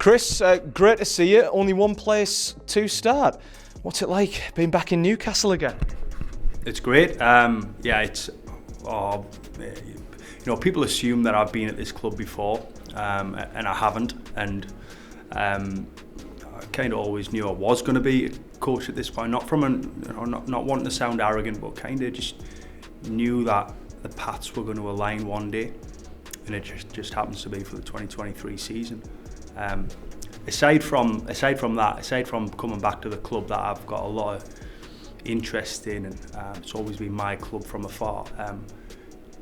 Chris, great to see you. Only one place to start. What's it like being back in Newcastle again? It's great. People assume that I've been at this club before, and I haven't. And I kind of always knew I was going to be a coach at this point. Not not wanting to sound arrogant, but kind of just knew that the paths were going to align one day, and it just happens to be for the 2023 season. Aside from coming back to the club that I've got a lot of interest in, and it's always been my club from afar.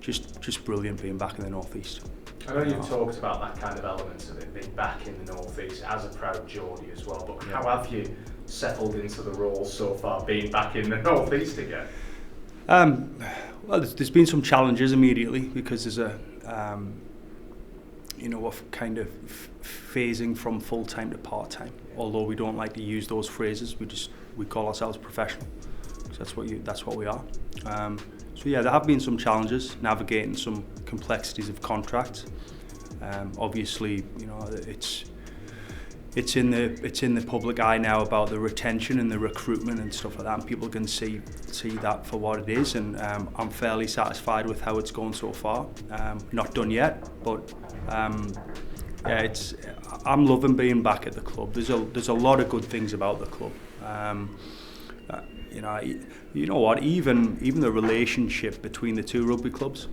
Just brilliant being back in the North East. I know you've talked about that kind of elements of it, being back in the North East as a proud Geordie as well, but how have you settled into the role so far, being back in the North East again? Well, there's been some challenges immediately because there's a we're kind of phasing from full-time to part-time. Although we don't like to use those phrases, we call ourselves professional. So that's what we are. There have been some challenges navigating some complexities of contracts. Obviously, it's in the public eye now about the retention and the recruitment and stuff like that, and people can see that for what it is. And I'm fairly satisfied with how it's gone so far. Not done yet, but I'm loving being back at the club. There's a lot of good things about the club. Even the relationship between the two rugby clubs,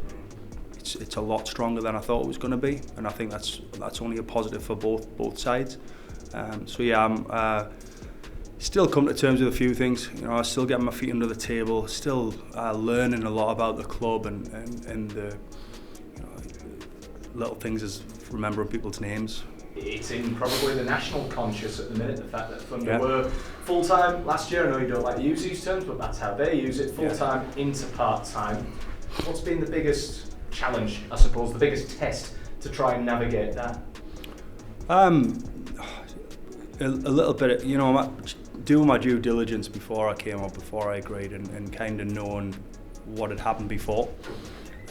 it's a lot stronger than I thought it was going to be, and I think that's only a positive for both sides. I'm still come to terms with a few things. I still getting my feet under the table, still learning a lot about the club and the little things as remembering people's names. It's in probably the national conscious at the minute, the fact that Thunder were full-time last year. I know you don't like to use these terms, but that's how they use it, full-time into part-time. What's been the biggest challenge, I suppose, the biggest test to try and navigate that? A little bit, doing my due diligence before I came up, before I agreed, and kind of knowing what had happened before.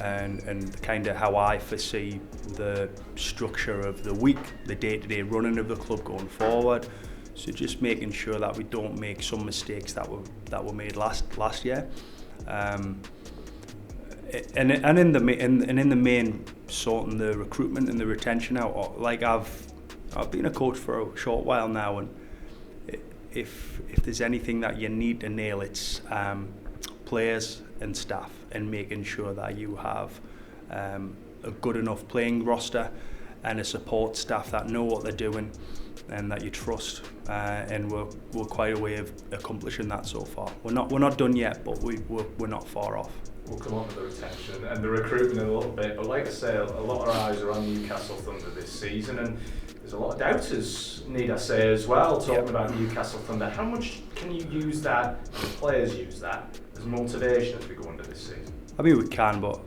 And kind of how I foresee the structure of the week, the day-to-day running of the club going forward. So just making sure that we don't make some mistakes that were made last year. And in the main, sorting the recruitment and the retention out. Like I've been a coach for a short while now, and if there's anything that you need to nail, it's players and staff, and making sure that you have a good enough playing roster and a support staff that know what they're doing and that you trust. And we're quite a way of accomplishing that so far. We're not done yet, but we're not far off. We'll come on to the retention and the recruitment in a little bit, but like I say, a lot of eyes are on Newcastle Thunder this season, and there's a lot of doubters, need I say, as well, talking about Newcastle Thunder. How much can you use that, and players use that, as motivation as we go into this season? I mean, we can, but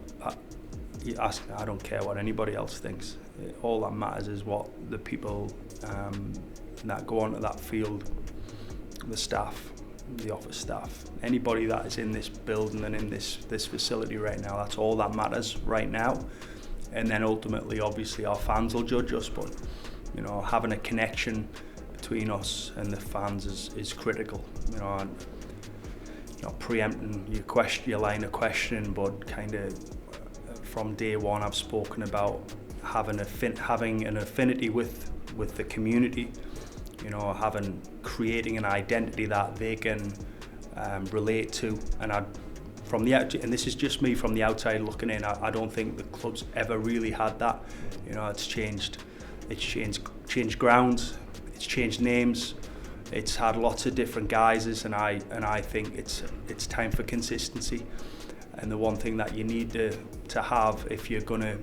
I don't care what anybody else thinks. All that matters is what the people that go onto that field, the staff, the office staff, anybody that is in this building and in this facility right now, that's all that matters right now. And then ultimately, obviously, our fans will judge us, but having a connection between us and the fans is critical. Not preempting your line of questioning, but kind of from day one I've spoken about having an affinity with the community, creating an identity that they can relate to. And and this is just me from the outside looking in, I don't think the club's ever really had that. It's changed grounds, it's changed names, it's had lots of different guises, and I think it's time for consistency. And the one thing that you need to have if you're going to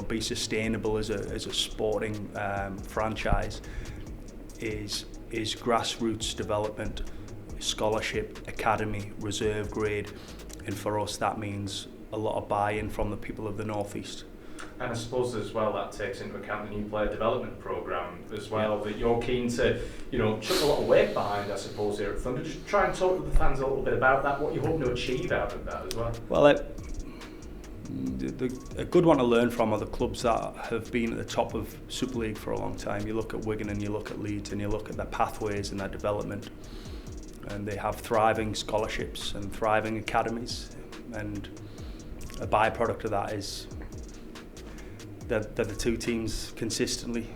be sustainable as a sporting franchise is grassroots development, scholarship, academy, reserve grade, and for us that means a lot of buy-in from the people of the North East. And I suppose as well that takes into account the new player development programme as well, that you're keen to, chuck a lot of weight behind, I suppose, here at Thunder. Just try and talk to the fans a little bit about that, what you're hoping to achieve out of that as well. Well, a good one to learn from are the clubs that have been at the top of Super League for a long time. You look at Wigan and you look at Leeds and you look at their pathways and their development, and they have thriving scholarships and thriving academies, and a byproduct of that is that the two teams consistently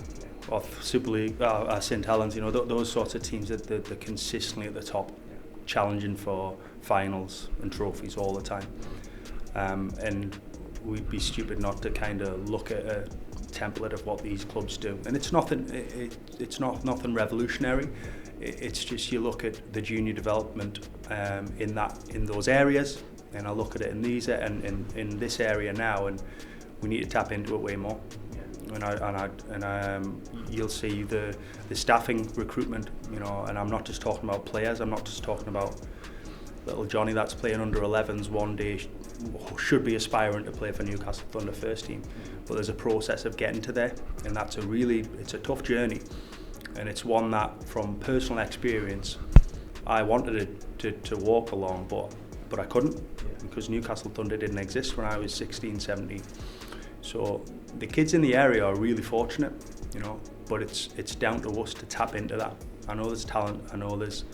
of Super League, St Helens, you know, those sorts of teams that they're consistently at the top, challenging for finals and trophies all the time. And we'd be stupid not to kind of look at a template of what these clubs do. And it's nothing. It's not nothing revolutionary. It's just you look at the junior development in those areas, and I look at it in these and in this area now, and we need to tap into it way more. And you'll see the staffing recruitment, you know, and I'm not just talking about players. I'm not just talking about little Johnny that's playing under 11s one day should be aspiring to play for Newcastle Thunder first team, but there's a process of getting to there, and that's it's a tough journey, and it's one that from personal experience I wanted to walk along, but I couldn't, because Newcastle Thunder didn't exist when I was 16, 17. So the kids in the area are really fortunate, you know, but it's down to us to tap into that. I know there's talent, I know there's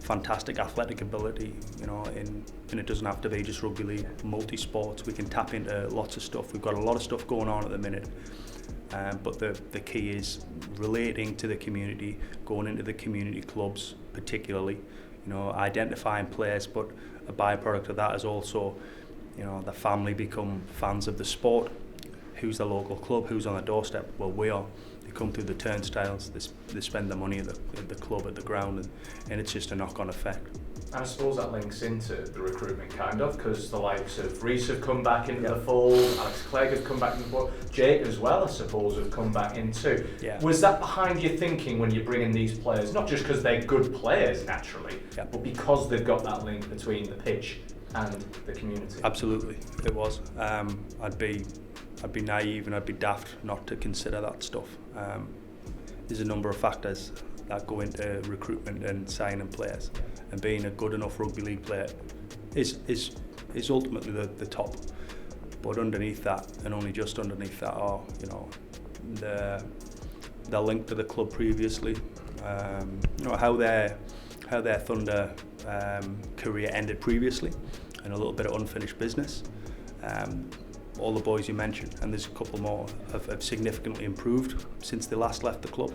fantastic athletic ability, you know, and it doesn't have to be just rugby league, multi-sports. We can tap into lots of stuff. We've got a lot of stuff going on at the minute, but the key is relating to the community, going into the community clubs particularly, you know, identifying players, but a byproduct of that is also, you know, the family become fans of the sport. Who's the local club? Who's on the doorstep? Well, we are. They come through the turnstiles, they spend the money at the club, at the ground, and it's just a knock-on effect. And I suppose that links into the recruitment, kind of, because the likes of Reece have come back into the fold, Alex Clegg have come back into the fold, Jake as well, I suppose, have come back in too. Yeah. Was that behind your thinking when you bring in these players, not just because they're good players naturally, but because they've got that link between the pitch and the community? Absolutely, it was. I'd be naive and I'd be daft not to consider that stuff. There's a number of factors that go into recruitment and signing players, and being a good enough rugby league player is ultimately the top. But underneath that, and only just underneath that, are, you know, the link to the club previously, you know, how their Thunder career ended previously, and a little bit of unfinished business. All the boys you mentioned, and there's a couple more, have significantly improved since they last left the club.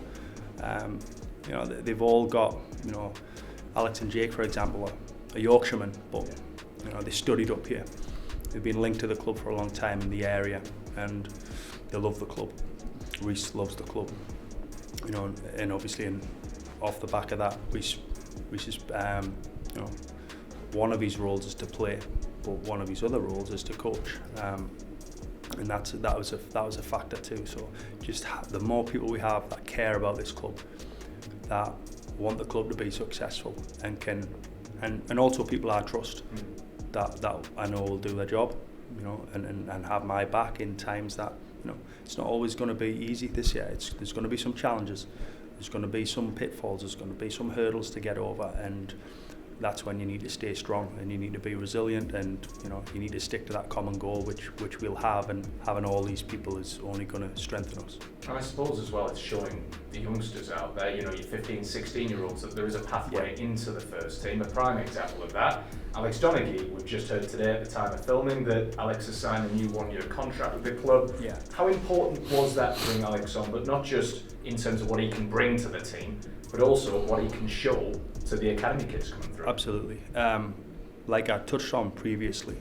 You know, they've all got, you know, Alex and Jake, for example, are Yorkshiremen, but, you know, they studied up here. They've been linked to the club for a long time in the area, and they love the club. Reece loves the club, you know, and obviously, off the back of that, Reece is, you know, one of his roles is to play, but one of his other roles is to coach. And that was a factor too. So just the more people we have that care about this club, that want the club to be successful, and can, and also people I trust that I know will do their job, you know, and have my back in times that, you know, it's not always going to be easy this year. There's going to be some challenges, there's going to be some pitfalls, there's going to be some hurdles to get over, and that's when you need to stay strong and you need to be resilient, and, you know, you need to stick to that common goal, which we'll have, and having all these people is only going to strengthen us. And I suppose as well it's showing the youngsters out there, you know, your 15, 16-year-olds, that there is a pathway into the first team. A prime example of that, Alex Donaghy. We've just heard today at the time of filming that Alex has signed a new one-year contract with the club. Yeah. How important was that to bring Alex on, but not just in terms of what he can bring to the team, but also what he can show to the academy kids coming through? Absolutely. Like I touched on previously,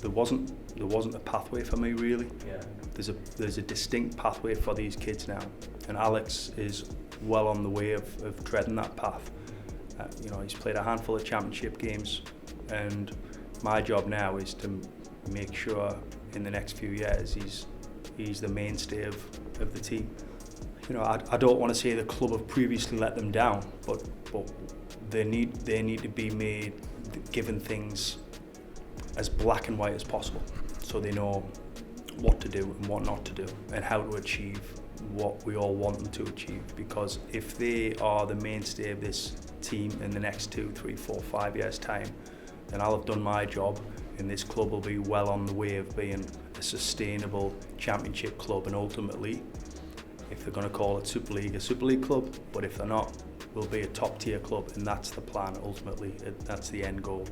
there wasn't a pathway for me really. Yeah. There's a distinct pathway for these kids now, and Alex is well on the way of treading that path. You know, he's played a handful of championship games, and my job now is to make sure in the next few years he's the mainstay of the team. You know, I don't want to say the club have previously let them down, but they need to be made, given things as black and white as possible, so they know what to do and what not to do, and how to achieve what we all want them to achieve. Because if they are the mainstay of this team in the next 2, 3, 4, 5 years time, then I'll have done my job, and this club will be well on the way of being a sustainable championship club, and ultimately, if they're going to call it Super League, a Super League club, but if they're not, we'll be a top tier club, and that's the plan ultimately. That's the end goal.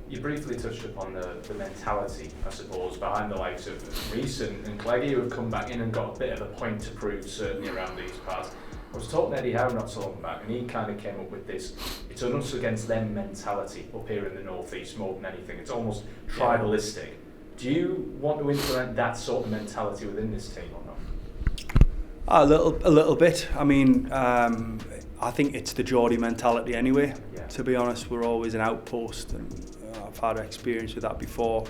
You briefly touched upon the mentality, I suppose, behind the likes of Reece and Cleggy, who have come back in and got a bit of a point to prove, certainly around these parts. I was talking to Eddie Howe not so long back, and he kind of came up with this, it's an us against them mentality up here in the northeast more than anything. It's almost tribalistic. Do you want to implement that sort of mentality within this team or not? A little bit. I mean, I think it's the Geordie mentality anyway. Yeah. To be honest, we're always an outpost, and I've had experience with that before.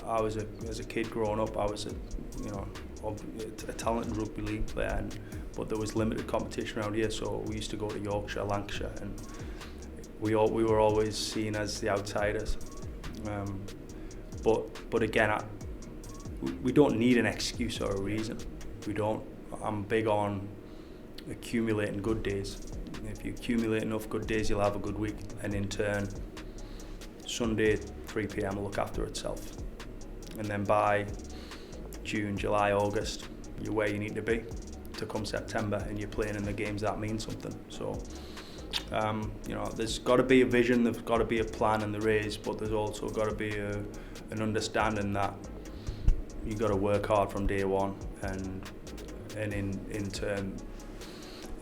As a kid growing up, I was a talented rugby league player, but there was limited competition around here, so we used to go to Yorkshire, Lancashire, and we were always seen as the outsiders. But again, we don't need an excuse or a reason. We don't. I'm big on accumulating good days. If you accumulate enough good days, you'll have a good week, and in turn, Sunday 3 p.m. will look after itself. And then by June, July, August, you're where you need to be to come September, and you're playing in the games that mean something. So, there's got to be a vision, there's got to be a plan, and there is, but there's also got to be an understanding that you've got to work hard from day one, and in turn,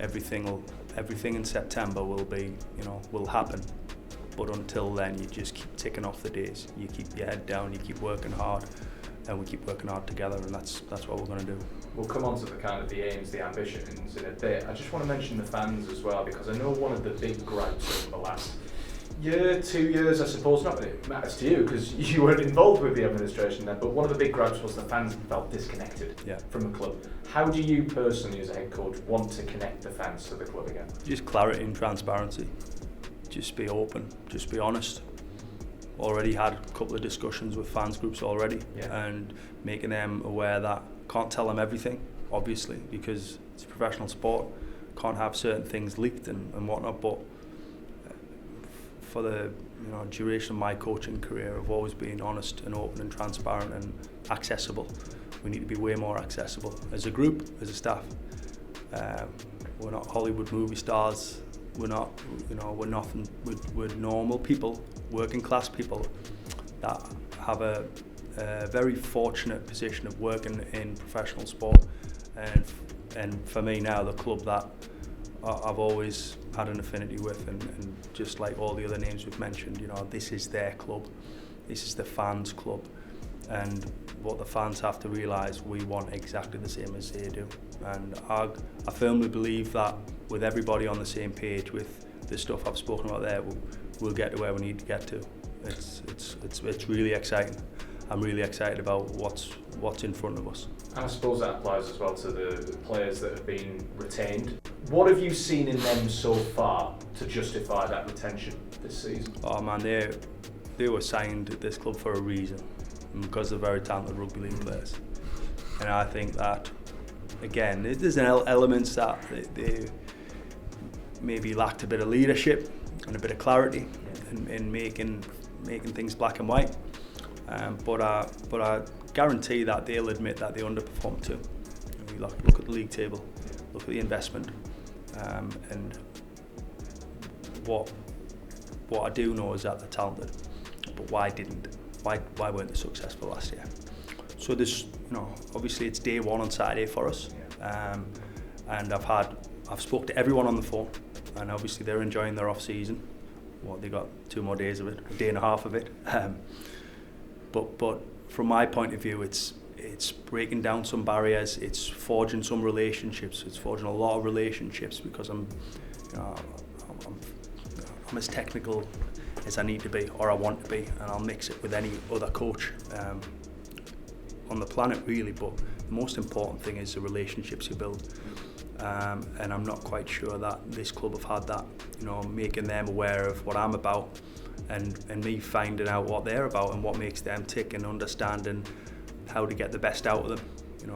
everything in September will happen. But until then, you just keep ticking off the days. You keep your head down, you keep working hard, and we keep working hard together, and that's what we're going to do. We'll come on to the kind of the aims, the ambitions in a bit. I just want to mention the fans as well, because I know one of the big gripes over the last year, 2 years, I suppose, not that it matters to you because you weren't involved with the administration then, but one of the big gripes was the fans felt disconnected from the club. How do you personally, as a head coach, want to connect the fans to the club again? Just clarity and transparency. Just be open, just be honest. Already had a couple of discussions with fans groups already, and making them aware that can't tell them everything, obviously, because it's professional sport. Can't have certain things leaked and whatnot, but for the duration of my coaching career, I've always been honest and open and transparent and accessible. We need to be way more accessible as a group, as a staff. We're not Hollywood movie stars. We're not, we're nothing. We're normal people, working class people that have a very fortunate position of working in professional sport. And for me now, the club that I've always had an affinity with, and just like all the other names we've mentioned, this is their club. This is the fans' club. And what the fans have to realise, we want exactly the same as they do. And I firmly believe that with everybody on the same page with the stuff I've spoken about there, we'll get to where we need to get to. It's really exciting. I'm really excited about what's in front of us. And I suppose that applies as well to the players that have been retained. What have you seen in them so far to justify that retention this season? Oh man, they were signed at this club for a reason, because they're very talented rugby league players. And I think that, again, there's elements that they maybe lacked a bit of leadership and a bit of clarity in making things black and white. But I guarantee that they'll admit that they underperformed too. Look at the league table, look at the investment, and what I do know is that they're talented. But why weren't they successful last year? So there's, obviously it's day one on Saturday for us, and I've spoke to everyone on the phone, and obviously they're enjoying their off season. They got 2 more days of it, a day and a half of it. But from my point of view, it's breaking down some barriers, it's forging some relationships, it's forging a lot of relationships, because I'm as technical as I need to be, or I want to be, and I'll mix it with any other coach on the planet really, but the most important thing is the relationships you build. And I'm not quite sure that this club have had that, making them aware of what I'm about, and me finding out what they're about and what makes them tick, and understanding how to get the best out of them,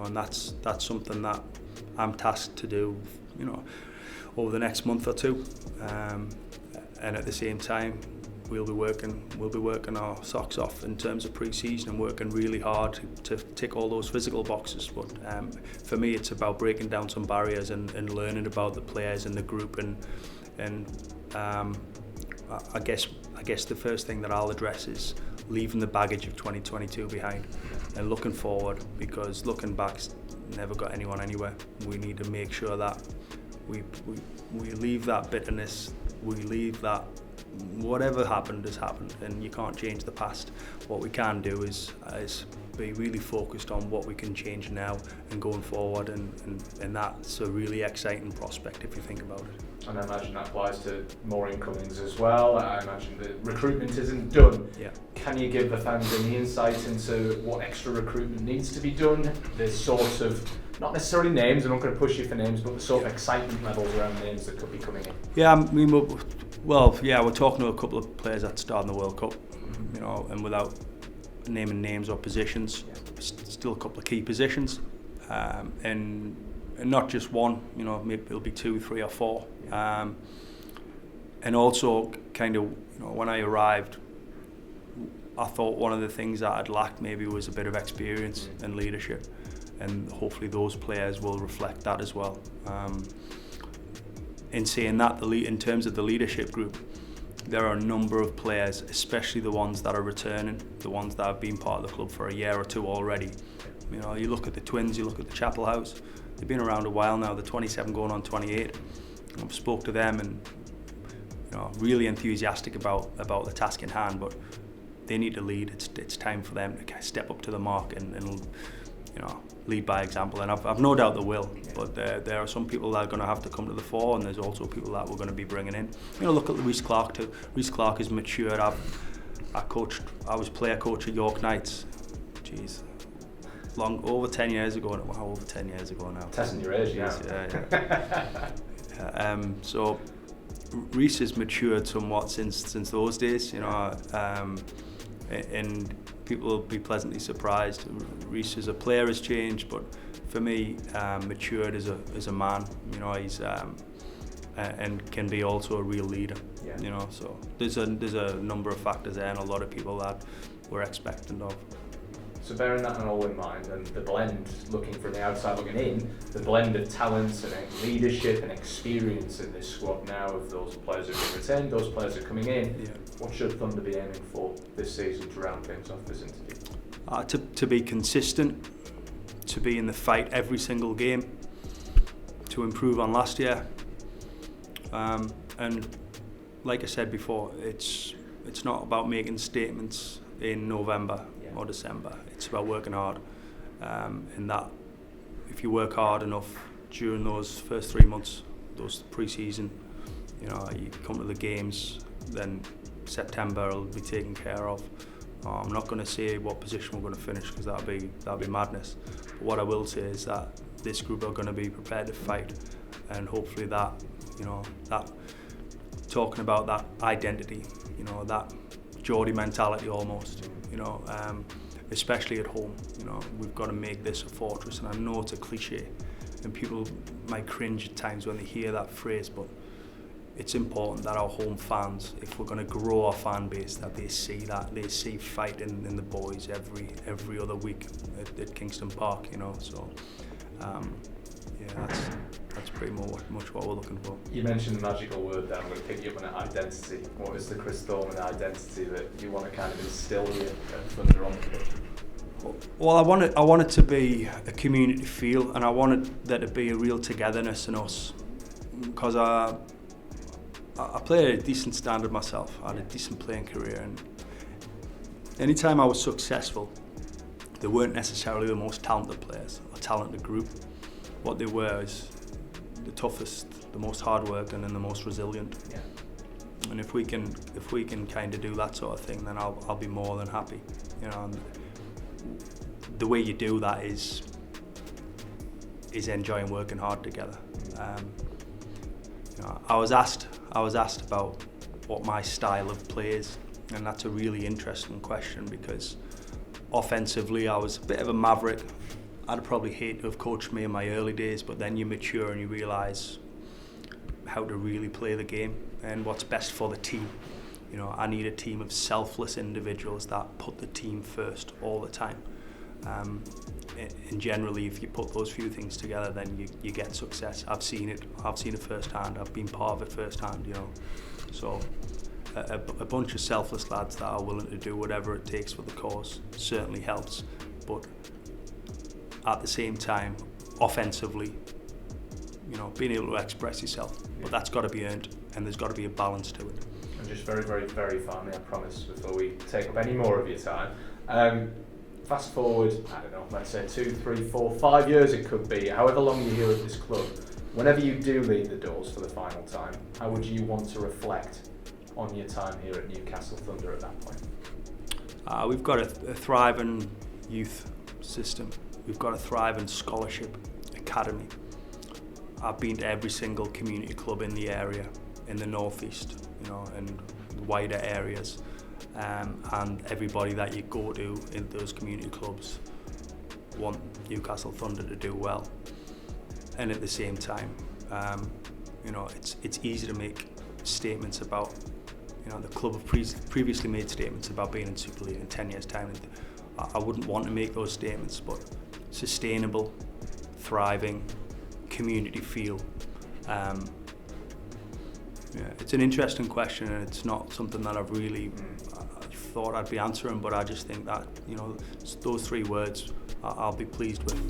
and that's something that I'm tasked to do, over the next month or two, and at the same time we'll be working our socks off in terms of pre-season and working really hard to tick all those physical boxes. But for me, it's about breaking down some barriers and learning about the players and the group, and I guess the first thing that I'll address is leaving the baggage of 2022 behind and looking forward, because looking back's never got anyone anywhere. We need to make sure that we leave that bitterness, we leave that whatever happened has happened, and you can't change the past. What we can do is be really focused on what we can change now and going forward, and that's a really exciting prospect if you think about it. And I imagine that applies to more incomings as well. I imagine the recruitment isn't done. Yeah. Can you give the fans any insight into what extra recruitment needs to be done? The sort of, not necessarily names, I'm not going to push you for names, but the sort of excitement levels around names that could be coming in. Yeah, I mean, we're talking to a couple of players that started in the World Cup, you know, and without naming names or positions, still a couple of key positions, and not just one, you know, maybe it'll be 2, 3 or 4. And also kind of, you know, when I arrived, I thought one of the things that I'd lacked maybe was a bit of experience and leadership, and hopefully those players will reflect that as well. In saying that, in terms of the leadership group, there are a number of players, especially the ones that are returning, the ones that have been part of the club for a year or two already. You know, you look at the Twins, you look at the Chapel House, they've been around a while now, they're 27 going on 28. I've spoke to them and, you know, really enthusiastic about the task in hand, but they need to lead. It's time for them to kind of step up to the mark and you know, lead by example, and I've no doubt they will. But there are some people that are going to have to come to the fore, and there's also people that we're going to be bringing in. You know, look at Reece Clark too. Reece Clark has matured. I was player coach at York Knights. Jeez, over 10 years ago. Wow, over 10 years ago now. Testing your age, yeah. So Reece has matured somewhat since those days. You know, and people will be pleasantly surprised. Reece as a player has changed, but for me, matured as a man. You know, he's and can be also a real leader. Yeah. You know, so there's a number of factors there, and a lot of people that we're expectant of. So bearing that all in mind, and the blend, looking from the outside looking in, the blend of talents and leadership and experience in this squad now, of those players who have been retained, those players who are coming in, what should Thunder be aiming for this season to round things off this interview? To be consistent, to be in the fight every single game, to improve on last year, and like I said before, it's not about making statements in November or December. It's about working hard, and that if you work hard enough during those first 3 months, those pre-season, you know, you come to the games, then September will be taken care of. I'm not going to say what position we're going to finish, because that'll be madness. But what I will say is that this group are going to be prepared to fight, and hopefully that, you know, that talking about that identity, you know, that Geordie mentality almost, you know, especially at home. You know, we've got to make this a fortress, and I know it's a cliche, and people might cringe at times when they hear that phrase, but it's important that our home fans, if we're going to grow our fan base, that they see fight in the boys every other week at Kingston Park, you know. So yeah, that's pretty much what we're looking for. You mentioned the magical word there. I'm going to pick you up on that identity. What is the Chris Thorman identity that you want to kind of instill here at Thunder on the pitch? Well, I want it to be a community feel, and I want there to be a real togetherness in us, because I played at a decent standard myself. I had a decent playing career, and anytime I was successful, they weren't necessarily the most talented players or talented group. What they were is the toughest, the most hardworking, and the most resilient. Yeah. And if we can kind of do that sort of thing, then I'll be more than happy. You know, and the way you do that is enjoying working hard together. You know, I was asked about what my style of play is, and that's a really interesting question, because offensively I was a bit of a maverick. I'd probably hate to have coached me in my early days, but then you mature and you realise how to really play the game and what's best for the team. You know, I need a team of selfless individuals that put the team first all the time. And generally, if you put those few things together, then you get success. I've seen it firsthand. I've been part of it firsthand, you know. So a bunch of selfless lads that are willing to do whatever it takes for the cause certainly helps. But at the same time, offensively, you know, being able to express yourself. But that's got to be earned, and there's got to be a balance to it. And just very, very, very finally, I promise, before we take up any more of your time, fast forward, I don't know, let's say 2, 3, 4, 5 years it could be, however long you're here at this club, whenever you do leave the doors for the final time, how would you want to reflect on your time here at Newcastle Thunder at that point? We've got a thriving youth system. We've got a thriving scholarship academy. I've been to every single community club in the area, in the northeast, you know, and wider areas. And everybody that you go to in those community clubs want Newcastle Thunder to do well. And at the same time, you know, it's easy to make statements about, you know, the club have previously made statements about being in Super League in 10 years' time. And I wouldn't want to make those statements, but sustainable, thriving, community feel. Yeah, it's an interesting question, and it's not something that I've really thought I'd be answering, but I just think that, you know, those 3 words I'll be pleased with.